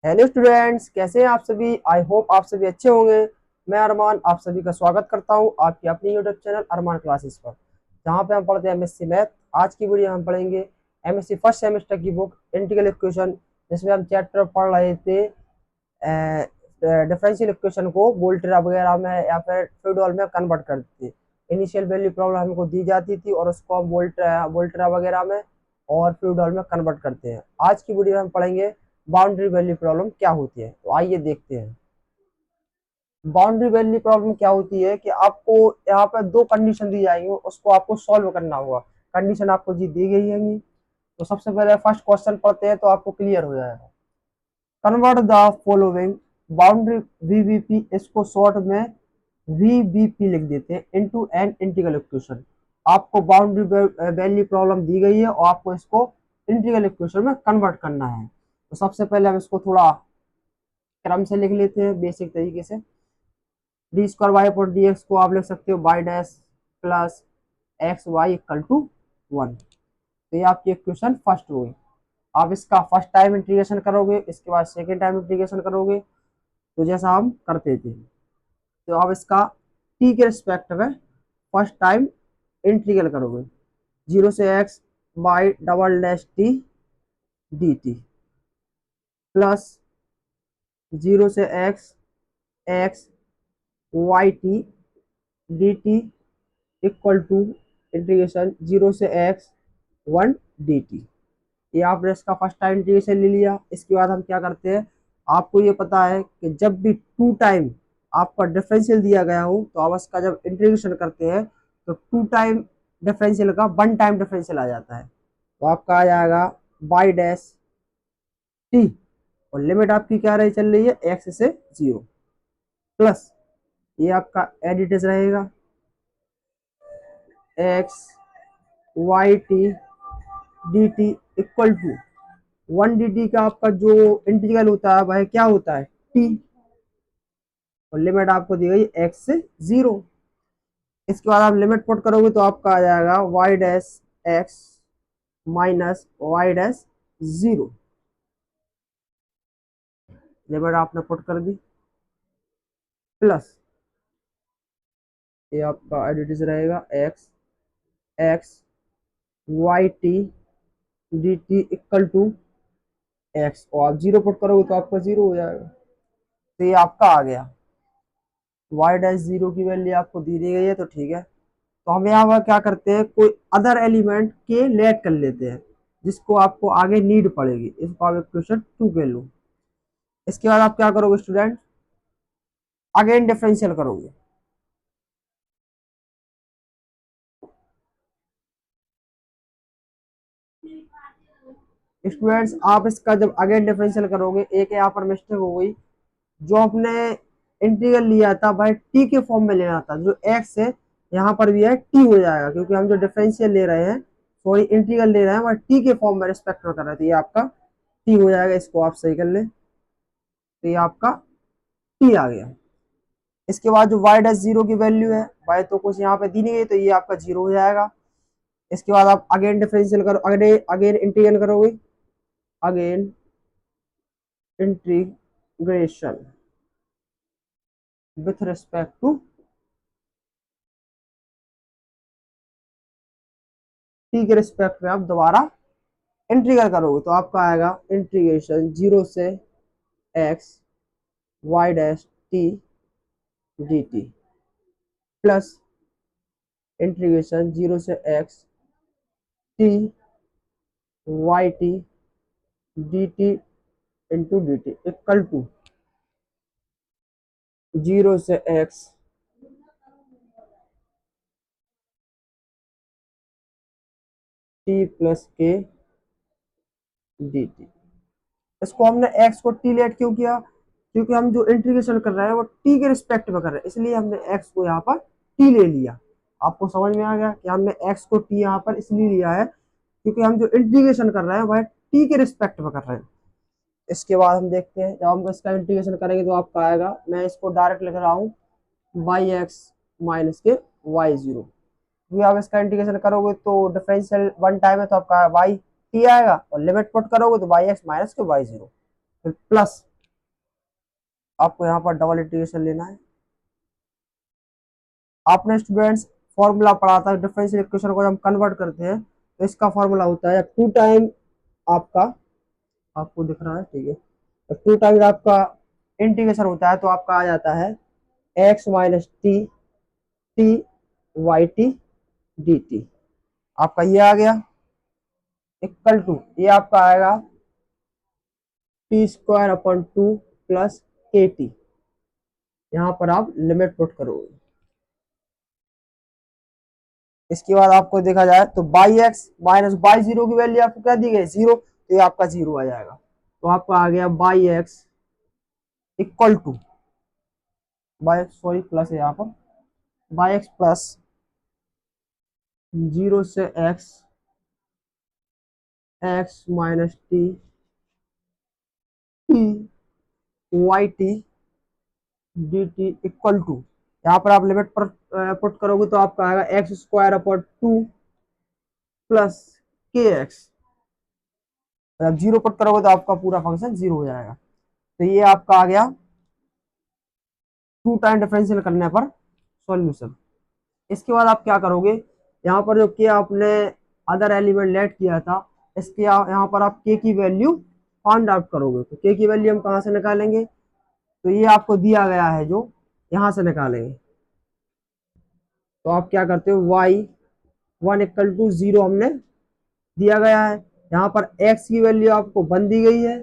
Hello students, कैसे हैं आप सभी। आई होप आप सभी अच्छे होंगे। मैं अरमान आप सभी का स्वागत करता हूं आपकी अपनी यूट्यूब चैनल अरमान क्लासेस पर, जहां पे हम पढ़ते हैं एमएससी मैथ। आज की वीडियो हम पढ़ेंगे एमएससी फर्स्ट सेमेस्टर की बुक इंटीग्रल इक्वेशन, जिसमें हम चैप्टर पढ़ रहे थे डिफरेंशियल इक्वेशन को वोल्टेरा वगैरह में या फिर फ्लूइड में कन्वर्ट करते थे। इनिशियल वैल्यू प्रॉब्लम हमको दी जाती थी और उसको हम वोल्टेरा वगैरह में और फ्लूइड में कन्वर्ट करते हैं। आज की वीडियो में हम पढ़ेंगे बाउंड्री वैल्यू प्रॉब्लम क्या होती है। तो आइए देखते हैं। बाउंड्री वैल्यू प्रॉब्लम क्या होती है कि आपको यहाँ पर दो कंडीशन दी जाएंगी, उसको आपको सॉल्व करना होगा। कंडीशन आपको जी दी गई है। तो सबसे पहले फर्स्ट क्वेश्चन पढ़ते हैं तो आपको क्लियर हो जाएगा। Convert the following boundary VVP, इसको शॉर्ट में वीबीपी लिख देते हैं, इनटू एन इंटीग्रल इक्वेशन। आपको बाउंड्री वैल्यू प्रॉब्लम दी गई है और आपको इसको इंटीग्रल इक्वेशन में कन्वर्ट करना है। तो सबसे पहले हम इसको थोड़ा क्रम से लिख लेते हैं बेसिक तरीके से। D square y upon d x को आप लिख सकते हो y dash plus x y equal to 1। तो ये आपकी इक्वेशन फर्स्ट हो गई। आप इसका फर्स्ट टाइम इंटीग्रेशन करोगे, इसके बाद सेकेंड टाइम इंटीग्रेशन करोगे, तो जैसा हम करते थे। तो आप इसका टी के रिस्पेक्ट में फर्स्ट टाइम इंटीग्रल करोगे, 0 से x by double dash t D t plus 0 से x x y T D t equal to integration 0 से x 1 डी टी। ये आपने इसका फर्स्ट टाइम इंटीग्रेशन ले लिया। इसके बाद हम क्या करते हैं, आपको ये पता है कि जब भी टू टाइम आपका डिफरेंशियल दिया गया हो तो आप इसका जब इंटीग्रेशन करते हैं तो टू टाइम डिफरेंशियल का वन टाइम डिफरेंशियल आ जाता है। तो आपका आ जाएगा बाई डैश टी, और लिमिट आपकी क्या रही चल रही है एक्स से 0, प्लस ये आपका एडिटेज रहेगा x y T D t equal to 1 dt का आपका जो इंटीग्रल होता है वह क्या होता है t, और लिमिट आपको दी गई x से 0। इसके बाद आप लिमिट पुट करोगे तो आपका आ जाएगा y dash x minus y dash 0। Limit आपने पुट कर दी, प्लस ये आपका एडिटिव रहेगा x x y T D t equal to x, और आप 0 पुट करोगे तो आपका 0 हो जाएगा। तो ये आपका आ गया वाई डैश 0 की वैल्यू आपको दी दी गई है, तो ठीक है। तो हम यहाँ पर क्या करते हैं, कोई अदर एलिमेंट के लेट कर लेते हैं जिसको आपको आगे नीड पड़ेगी। इसको आप इक्वेशन 2 के लो। इसके बाद आप क्या करोगे स्टूडेंट, अगेन डिफरेंशियल करोगे। स्टूडेंट्स आप इसका जब अगेन डिफरेंशियल करोगे, एक यहाँ पर मिस्टेक हो गई। जो आपने इंटीग्रल लिया था भाई टी के फॉर्म में लेना था, जो एक्स है यहाँ पर भी है टी हो जाएगा, क्योंकि हम जो डिफरेंशियल ले रहे हैं, सॉरी इंटीग्रल ले रहे हैं, वह टी के फॉर्म में रिस्पेक्ट में कर रहे थे। ये आपका टी हो जाएगा, इसको आप सही कर लें। तो ये आपका टी आ गया। इसके बाद जो वाई डैश 0 की वैल्यू है, वाई तो कुछ यहाँ पे दी नहीं गई, तो ये आपका 0 हो जाएगा। इसके बाद आप अगेन डिफरेंशियल करो, अगेन अगेन इंटीग्रेशन करोगे, again integration with respect to t के रिस्पेक्ट में आप दोबारा इंटीग्रेट करोगे, तो आपका आएगा इंटीग्रेशन 0 से x y dash t D t plus integration 0 से x t Y T D t into d t equal to 0 से x t plus K d T. इसको हमने x को t लेट क्यों किया, क्योंकि हम जो इंटीग्रेशन कर रहे हैं वो t के रिस्पेक्ट में कर रहे हैं, इसलिए हमने x को यहाँ पर t ले लिया। आपको समझ में आ गया कि हमने x को t यहाँ पर इसलिए लिया है क्योंकि हम जो इंटीग्रेशन कर रहे हैं वह t के रिस्पेक्ट में कर रहे हैं। इसके बाद हम देखते हैं, जब हम इसका इंटीग्रेशन करेंगे तो आपका आएगा, मैं इसको डायरेक्ट लिख रहा हूँ बाई एक्स माइनस के वाई 0। क्योंकि आप इसका इंटीग्रेशन करोगे तो डिफरेंशियल वन टाइम है, तो आपका वाई टी आएगा, और लिमिट पुट करोगे तो वाई एक्स माइनस के वाई 0 प्लस आपको यहाँ पर डबल इंटीग्रेशन लेना है। आपने स्टूडेंट्स फॉर्मूला पढ़ा था डिफरेंशियल इक्वेशन को जब हम कन्वर्ट करते हैं तो इसका फॉर्मूला होता है 2 टाइम आपका, आपको दिख रहा है ठीक है, तो 2 टाइम आपका इंटीग्रेशन होता है तो आपका आ जाता है x minus T T Y T D t. आपका ये आ गया इक्वल टू, ये आपका आएगा t square upon 2 plus K t. यहाँ पर आप लिमिट पुट करोगे। इसके बाद आपको देखा जाए तो by x minus by zero की वैल्यू आपको क्या दी गई, जीरो, तो ये आपका जीरो आ जाएगा। तो आपका आ गया by x equal to, by x sorry plus है यहाँ पर, बाई एक्स प्लस जीरो से x, x minus T T Y T D t equal to, यहाँ पर आप लिमिट पर पुट करोगे तो आपका आएगा एक्स स्क्वायर अपॉन 2 प्लस के एक्स। जब जीरो पुट करोगे तो आपका पूरा फंक्शन जीरो हो जाएगा। तो ये आपका आ गया 2 टाइम डिफरेंशियल करने पर सॉल्यूशन। इसके बाद आप क्या करोगे, यहाँ पर जो के आपने अदर एलिमेंट लेट किया था, इसके यहाँ पर आप के की वैल्यू फाइंड आउट करोगे। तो के की वैल्यू हम कहाँ से निकालेंगे, तो ये आपको दिया गया है जो, यहाँ से निकालेंगे। तो आप क्या करते हो, y one equal to zero हमने दिया गया है, यहाँ पर एक्स की वैल्यू आपको वन दी गई है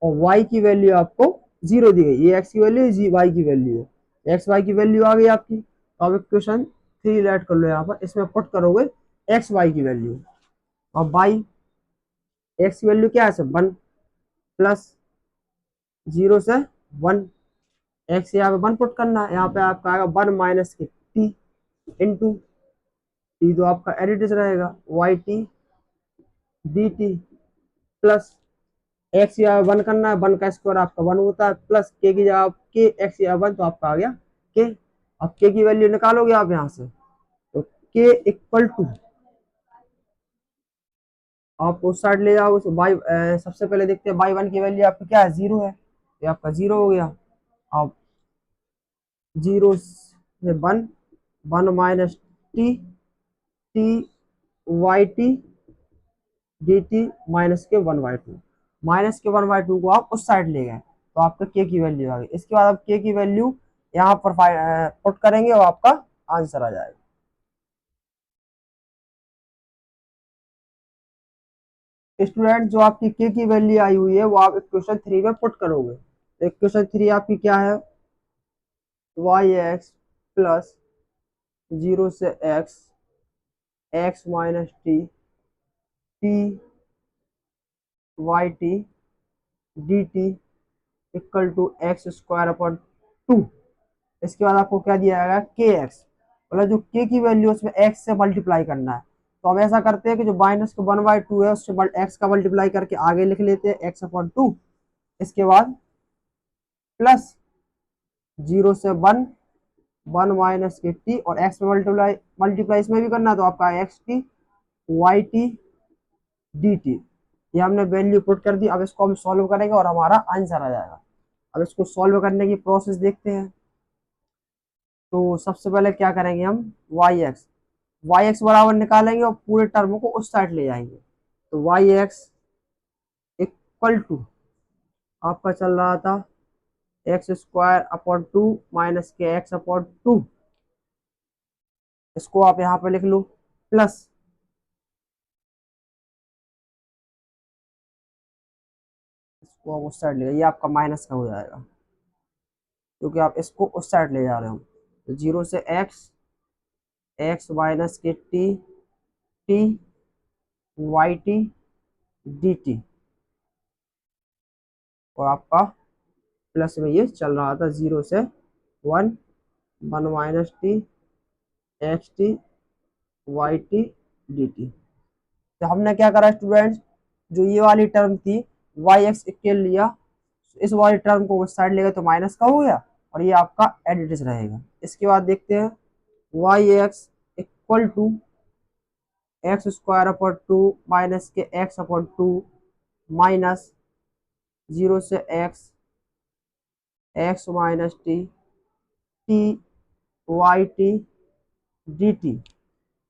और वाई की वैल्यू आपको जीरो दी गई। ये एक्स की वैल्यू है, वाई की वैल्यू है, एक्स वाई की वैल्यू आ गई आपकी। तो अब इक्वेशन 3 लेट कर लो, यहाँ पर इसमें पुट करोगे एक्स वाई की वैल्यू और बाई एक्स की वैल्यू क्या है, सब वन प्लस जीरो से वन, एक्स यहाँ पे वन पुट करना है, यहाँ पे आपका आएगा one minus K t into t, तो आपका एडिटिव रहेगा y T D t plus x यहाँ वन करना है, वन का स्क्वायर आपका वन होता है, प्लस के की जगह के एक्स यहाँ वन, तो आपका आ गया के। अब के की वैल्यू निकालोगे आप यहाँ से, तो के इक्वल टू, आप उस साइड ले जाओगे तो बाई, सबसे पहले देखते हैं बाई वन की वैल्यू आपकी क्या है, जीरो है, ये आपका जीरो हो गया। अब जीरो से one, one minus T T Y T D t minus K one by two, minus K one by two को आप उस साइड ले गए तो आपका के की वैल्यू आ गई। इसके बाद आप के की वैल्यू यहाँ पर पुट करेंगे और आपका आंसर आ जाएगा। स्टूडेंट जो आपकी के की वैल्यू आई हुई है वो आप इक्वेशन 3 में पुट करोगे। तो इक्वेशन 3 आपकी क्या है, वाई एक्स प्लस जीरो से x, x minus T T Y T D t equal to x square upon 2। इसके बाद आपको क्या दिया जाएगा, के एक्स, मतलब जो के की वैल्यू उसमें एक्स से मल्टीप्लाई करना है। तो हम ऐसा करते हैं कि जो minus K one by to है उससे एक्स का मल्टीप्लाई करके आगे लिख लेते हैं एक्स अपॉन टू। इसके बाद प्लस जीरो से one, one minus K t और एक्स में मल्टीप्लाई, मल्टीप्लाई इसमें भी करना है तो आपका x t Y T D t, ये हमने वैल्यू पुट कर दी। अब इसको हम सॉल्व करेंगे और हमारा आंसर आ जाएगा। अब इसको सॉल्व करने की प्रोसेस देखते हैं। तो सबसे पहले क्या करेंगे हम, वाई एक्स बराबर निकालेंगे और पूरे टर्म को उस साइड ले जाएंगे। तो वाई एक्स इक्वल टू आपका चल रहा था x square upon two minus K x upon to, इसको आप यहाँ पे लिख लो प्लस, इसको आप उस साइड ले, ये आपका माइनस का हो जाएगा क्योंकि आप इसको उस साइड ले जा रहे हो। तो जीरो से x, x minus K t T Y T D t और आपका प्लस में ये चल रहा था जीरो से one, one minus t x t Y T D t. तो हमने क्या करा स्टूडेंट्स, जो ये वाली टर्म थी वाई एक्स इक्वल लिया, इस वाली टर्म को उस साइड ले गए तो माइनस का हो गया और ये आपका एडिटिव रहेगा। इसके बाद देखते हैं Y x equal to x square upon two minus K x upon two minus zero से x, x minus T T Y T D T.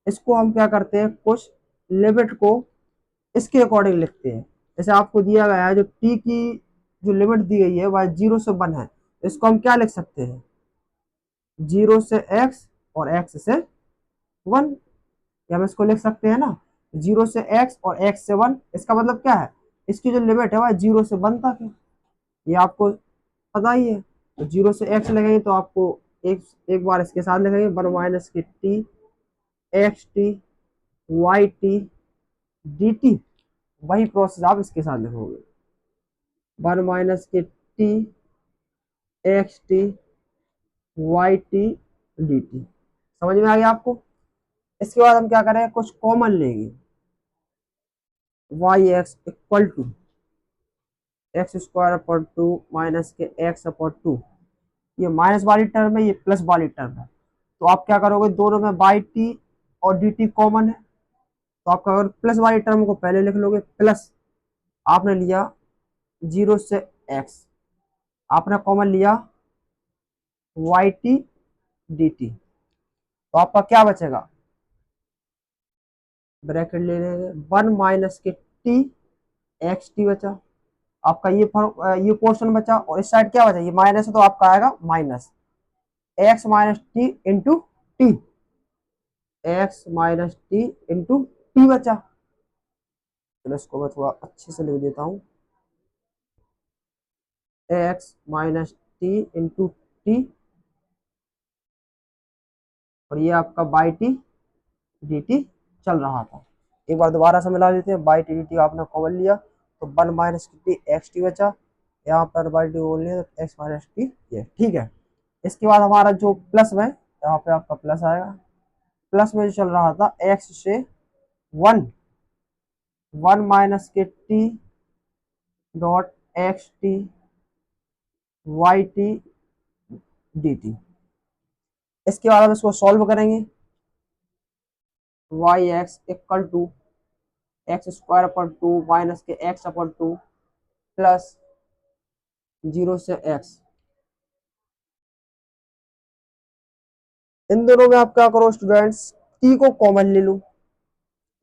इसको हम क्या करते हैं, कुछ लिमिट को इसके अकॉर्डिंग लिखते हैं। जैसे आपको दिया गया है जो टी की जो लिमिट दी गई है वह 0 से 1 है, इसको हम क्या लिख सकते हैं, 0 से x और x से 1। या हम इसको लिख सकते हैं ना, 0 से x और x से 1। इसका मतलब क्या है, इसकी जो लिमिट है वह 0 से 1 तक है, ये आपको पता ही है। तो 0 से x लगेंगे तो आपको एक एक बार इसके साथ लिखेंगे 1 minus K t x t Y T D t. वही प्रोसेस आप इसके साथ लिखोगे, 1 minus K t x t Y T D t. समझ में आ गया आपको। इसके बाद हम क्या करेंगे, कुछ कॉमन लेंगे, y x equal to x square upon 2 minus K x upon 2। ये माइनस वाली टर्म है, ये प्लस वाली टर्म है। तो आप क्या करोगे, दोनों में बाई टी और डी टी कॉमन है, तो आप अगर प्लस वाली टर्म को पहले लिख लोगे, प्लस आपने लिया 0 से x, आपने कॉमन लिया वाई टी डी टी, तो आपका क्या बचेगा, ब्रैकेट ले लेंगे 1 minus K t x T बचा। आपका ये पोर्शन बचा, और इस साइड क्या बचा, ये माइनस है तो आपका आएगा minus x minus T into T, x minus T into T बचा। चलो इसको मैं थोड़ा अच्छे से लिख देता हूँ, x minus T into T, और ये आपका बाई टी डी टी चल रहा था। एक बार दोबारा से मिला लेते हैं, बाई टी डी टी आपने कॉमन लिया तो 1 माइनस टी एक्स टी बचा, यहाँ पर बाई टी बोल लिया तो एक्स माइनस टी, ये ठीक है। इसके बाद हमारा जो प्लस में, यहाँ पे आपका प्लस आएगा, प्लस में जो चल रहा था एक्स से 1, 1 minus K t dot x t Y T D t. इसके बाद हम इसको सॉल्व करेंगे, y x equal to x square upon 2 minus K x upon 2 plus 0 से x। इन दोनों में आप क्या करो स्टूडेंट्स, t को कॉमन ले लो।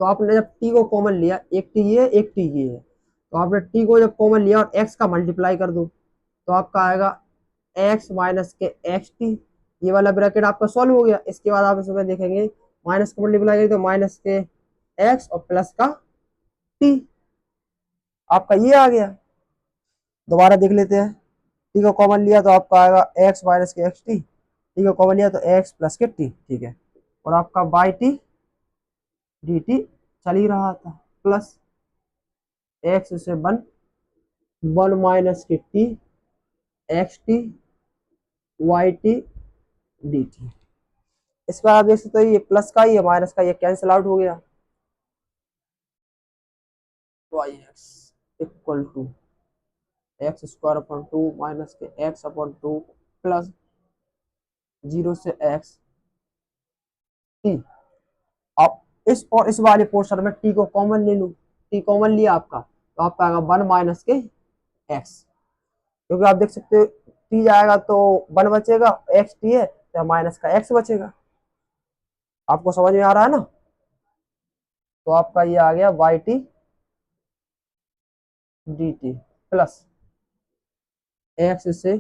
तो आपने जब t को कॉमन लिया, एक t ये एक t ये है, तो आपने t को जब कॉमन लिया और x का मल्टीप्लाई कर दो, तो आपका आएगा x minus K x T. ये वाला ब्रैकेट आपका सॉल्व हो गया। इसके बाद आप इसमें देखेंगे माइनस का मल्टीप्लाई करें तो माइनस के x और प्लस का t, आपका ये आ गया। दोबारा देख लेते हैं, टी को कॉमन लिया तो आपका आएगा x minus K x T, T को कॉमन लिया तो x प्लस के टी, ठीक है। और आपका बाई टी डी टी चल ही रहा था, प्लस एक्स से 1, 1 minus K t x t Y T D t. इसके बाद आप देख सकते हो ये प्लस का ये माइनस का ये कैंसिल आउट हो गया, y x equal to x square upon 2 minus K x upon 2 plus 0 से x टी। आप इस और इस वाले पोर्शन में टी को कॉमन ले लो, टी कॉमन लिया आपका तो आपका आएगा 1 माइनस के एक्स, क्योंकि आप देख सकते हो टी जाएगा तो 1 बचेगा, एक्स टी है तो माइनस का एक्स बचेगा। आपको समझ में आ रहा है ना। तो आपका ये आ गया y T D t plus x से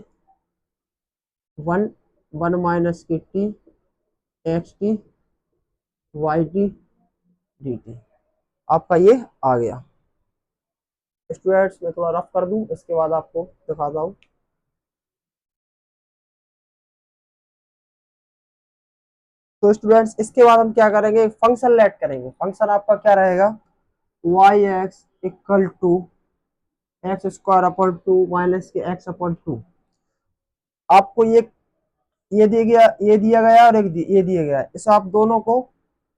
1, 1 minus K t x t Y T D t, आपका ये आ गया। स्टूडेंट्स मैं थोड़ा रफ कर दूं, इसके बाद आपको दिखाता हूँ। तो स्टूडेंट्स इसके बाद हम क्या करेंगे, फंक्शन लेट करेंगे। फंक्शन आपका क्या रहेगा, y x equal to x square upon 2 minus K x upon 2। आपको ये दिया गया और ये दिया गया, इस आप दोनों को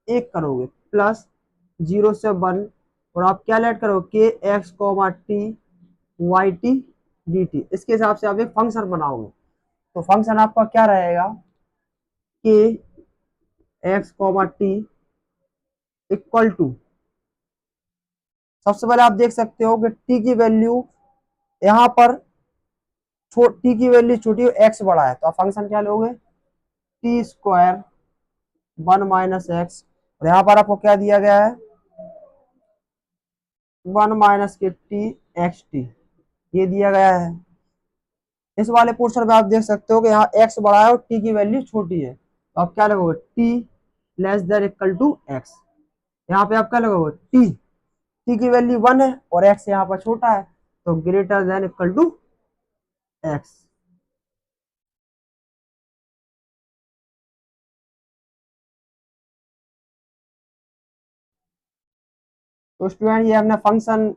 एक करोगे, प्लस 0 से 1, और आप क्या लेट करोगे, K x comma t Y T D t. इसके हिसाब से आप एक फंक्शन बनाओगे। तो फंक्शन आपका क्या रहेगा, K x comma t equal to, सबसे पहले आप देख सकते हो कि टी की वैल्यू यहाँ पर टी की वैल्यू छोटी हो, एक्स बड़ा है, तो आप फंक्शन क्या लोगे, टी स्क्वायर 1 - एक्स, और यहाँ पर आपको क्या दिया गया है, 1 - टी ये दिया गया है। इस वाले पोर्शन में आप देख सकते हो कि यहाँ एक्स बड़ा है और टी की वैल्यू छोटी है, तो आप क्या लगोगे, t less than equal to x. यहाँ पे आप क्या लगोगे, टी की वैल्यू 1 है और एक्स यहाँ पर छोटा है, तो greater than equal to x. तो स्टूडेंट ये हमने फंक्शन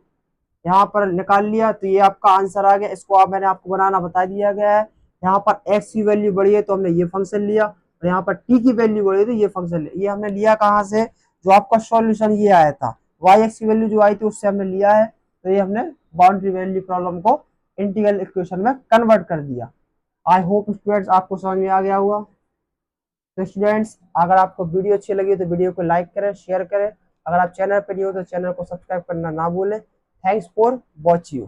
यहाँ पर निकाल लिया, तो ये आपका आंसर आ गया। इसको आप मैंने आपको बनाना बता दिया गया है। यहाँ पर एक्स की वैल्यू बड़ी है तो हमने ये फंक्शन लिया, और यहाँ पर टी की वैल्यू बड़ी है तो ये फंक्शन लिया। ये हमने लिया कहाँ से, जो आपका सॉल्यूशन ये आया था, वाई एक्स की वैल्यू जो आई थी उससे हमने लिया है, तो ये हमने बाउंड्री वैल्यू प्रॉब्लम को इंटीग्रल इक्वेशन में कन्वर्ट कर दिया। आई होप स्टूडेंट्स आपको समझ में आ गया होगा। तो स्टूडेंट्स अगर आपको वीडियो अच्छी लगी तो वीडियो को लाइक करें, शेयर करें। अगर आप चैनल पर नहीं हो तो चैनल को सब्सक्राइब करना ना भूलें। Thanks for watching.